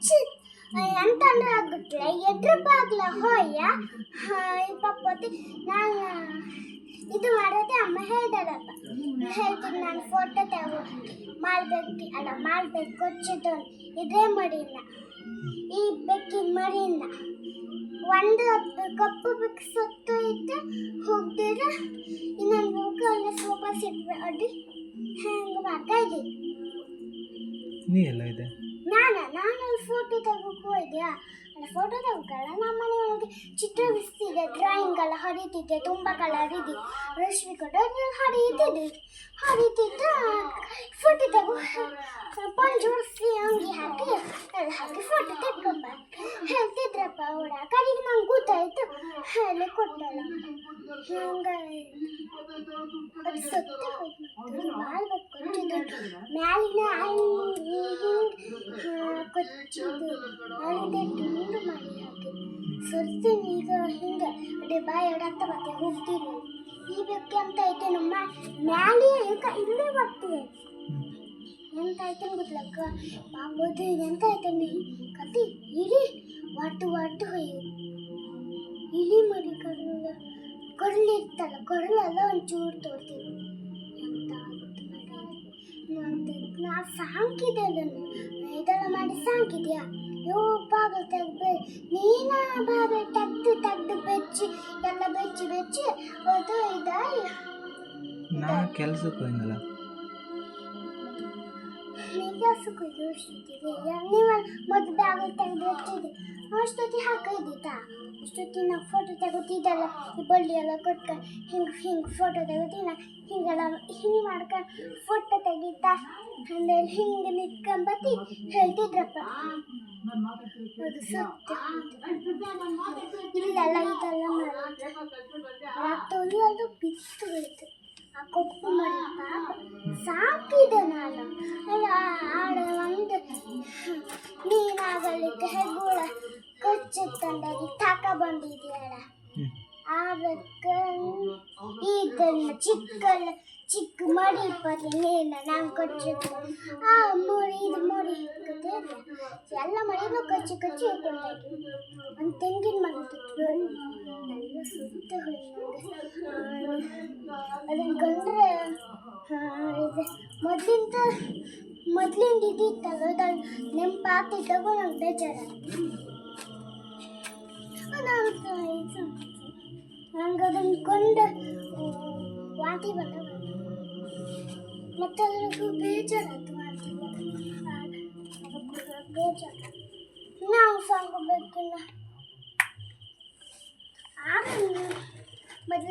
ಕಚ್ಚಿ ಎಂತ ಅಂದ್ರೆ ಆಗ್ಬಿಟ್ಲೆ ಎದ್ರ ಬಾಗ್ಲ ಹೋಯ್ಯ ಪಪ್ಪತ್ತಿ ನಾನು ಇದು ಮಾಡೋದೇ ಅಮ್ಮ ಹೇಳ್ದಾರಪ್ಪ ಹೇಳ್ತೀನಿ ನಾನು ಫೋಟೋ ತಗೋ ಮಾಡ್ಬೇಕು ಕೊಚ್ಚಿದ್ದು ಇದೇ ಮರಿನ ಈ ಬೆಕ್ಕಿನ ಮರಿನ ಒಂದು ಕಪ್ಪು ಬೆಕ್ಕು ಸತ್ತು ಇತ್ತು ಹೋಗ್ದಿರ ಇನ್ನೊಂದು ಬೆಕ್ಕು ಅಲ್ಲೇ ಸೋಫಾ ಸೆಟ್ ಅಡ್ಡಿ ಹ್ಯಾಂಗ ಮಾಡ್ತಾ ಇದ್ದೀನಿ. ನೀ ಎಲ್ಲ ಇದೆ ನಾನು ಫೋಟೋ ತೆಗೋಕ್ಕೂ ಇದೆಯಾ ಫೋಟೋ ತೆಗೋಕ್ಕಲ್ಲ ನಮ್ಮ ಮನೆಯೊಳಗೆ ಚಿತ್ರ ಬಿಡಿಸ್ತಿದ್ದೆ ಡ್ರಾಯಿಂಗ್ ಎಲ್ಲ ಹರಿತಿದ್ದೆ ತುಂಬ ಕಲರ್ ಇದೆ ರಶ್ಮಿ ಕೊಟ್ಟು ಹರಿತಿದ್ದ ಫೋಟೋ ತೆಗೋ ಪಂಜೋಡಿಸಿ ಅಂಗಿ ಹಾಕಿ ಫೋಟೋ ತೆಗ್ಕೊಂಬ ಹೇಳ್ತಿದ್ರಪ್ಪ ಅವಡ ಕಡೆಗೆ ನಂಗೆ ಗೊತ್ತಾಯ್ತು ಹೇಳಿ ಕೊಟ್ಟಲ್ಲ ಹಂಗೆ ಅದು ಸತ್ತು ಹೋಯ್ತು ಮಾಡ್ಬೇಕು ಕೊಚ್ಚಿದ್ದು ಮ್ಯಾಲಿನ ಕೊಚ್ಚಿದ್ದು ಅಲ್ಲಿಂದ ತುಂಡು ಮಾಡಿ ಹಾಕಿ ಸುರ್ತೀನಿ ಈಗ ಹಿಂಗೆ ಅದೇ ಬಾಯಿ ಹೊಡಾಗ್ತ ಮತ್ತೆ ಹೋಗ್ತೀನಿ ಈ ಬೆಕ್ಕೆ ಅಂತ ಐತೆ ನಮ್ಮ ಮ್ಯಾಲೆ ಈಗ ಇಲ್ಲೇ ಬರ್ತೀವಿ ಎಂತ ಐತೆ ಗೊತ್ತಲಕ್ಕ ಬಾಬೋದು ಎಂತ ಐತೆ ಕತಿ ಇಲಿ ಒಟ್ಟು ಹೊಯ್ಯು ಇಲಿ ಮರಿ ಕೊರಳಿರ್ತಲ್ಲ ಕೊರಳೆಲ್ಲ ಒಂಚೂರು ತೋರ್ತೀವಿ ಎಂತ ಆಗುತ್ತೆ ನಾ ಸಾಂಕಿದೆ ಅದನ್ನು ಇದೆಲ್ಲ ಮಾಡಿ ಸಾಂಕಿದ್ಯಾ ಬಾಗಿಲು ತೆಗ್ದು ನೀನ ಬಾಗಿಲು ತೆಗ್ದು ಬೆಚ್ಚಿ ಎಲ್ಲ ಬೆಚ್ಚಿ ಅದು ಇದಾಯಿ ನಾ ಕೆಲಸಕ್ಕೆ ಹೋಗಿದ್ದಲ್ಲ ಕೆಲಸಕ್ಕೆ ಹೋಯ್ತು ಅಷ್ಟೊತ್ತಿಗೆ ನೀವು ಮೊದಲು ಬಾಗಿಲು ತೆಗೆದು ಬೆಚ್ಚಿದೆ ಅಷ್ಟೊತ್ತಿಗೆ ಹಾಕಿದ್ದಿತ್ತ ಅಷ್ಟೊತ್ತಿಗೆ ನಾವು ಫೋಟೋ ತೆಗೋತಿದ್ದಲ್ಲ ಈ ಬಳ್ಳಿ ಎಲ್ಲ ಕೊಟ್ಕೊಂಡು ಹಿಂಗೆ ಫೋಟೋ ತೆಗೋತೀನ ಹಿಂಗೆ ಮಾಡ್ಕೊಂಡು ಫೋಟೋ ತೆಗಿತಾ ಅಂದರೆ ಹಿಂಗೆ ನಿಂತ್ಕೊಂಬತ್ತಿ ಹೇಳ್ತಿದ್ರಪ್ಪ ಅದು ಸತ್ಯ ಇಲ್ಲೆಲ್ಲ ಇದೆಲ್ಲ ಮಾಡಿ ಅದು ಬಿತ್ತು ಹೋಯ್ತು ಆ ಕೊಪ್ಪು ಮಾಡಿ ಪಾಪ ಸಾಕಿದೆ ನಾನು ಆಡ ಒಂದು ನೀನಾಗಲಿಕ್ಕೆ ಹೆಗ್ಗುಳ ಕೊಚ್ಚಿತ್ತಂದಾಗಿ ತಕ ಬಂದಿದೆಯಲ್ಲ ಅದಕ್ಕೆ ಇದನ್ನು ಚಿಕ್ಕ ಮಡಿ ಪತಿ ನೀನು ನಾನು ಕೊಚ್ಚಿದ್ದು ಆ ಮುಡಿ ಎಲ್ಲ ಮಡಿನೂ ಕಚ್ಚಿ ಇಟ್ಕೊಂಡಾಗಿ ಒಂದು ತೆಂಗಿನ ಮಡಿತಿದ್ರು ಎಲ್ಲ ಸುತ್ತ ಅದನ್ನು ಕಂಡ್ರೆ ಇದೆ ಮೊದಲಿಂದ ಇದ್ದಿತ್ತಲ್ಲ ಅದನ್ನು ನೆನಪಾಗ್ತಿದ್ದಾಗೂ ನಂಗೆ ಬೇಜಾರಾಗ್ತದೆ ನಂಗೆ ಅದನ್ನು ಕೊಂಡು ವಾಂತಿ ಬಂದ ಮತ್ತೆ ಅದ್ರಿಗೂ ಬೇಜಾರಾಯ್ತು ವಾಂತಿ ಬೇಜಾರು ನಾವು ಸಾಂಗ್ ಬೇಕಿಲ್ಲ ಆಗ ಮೊದಲು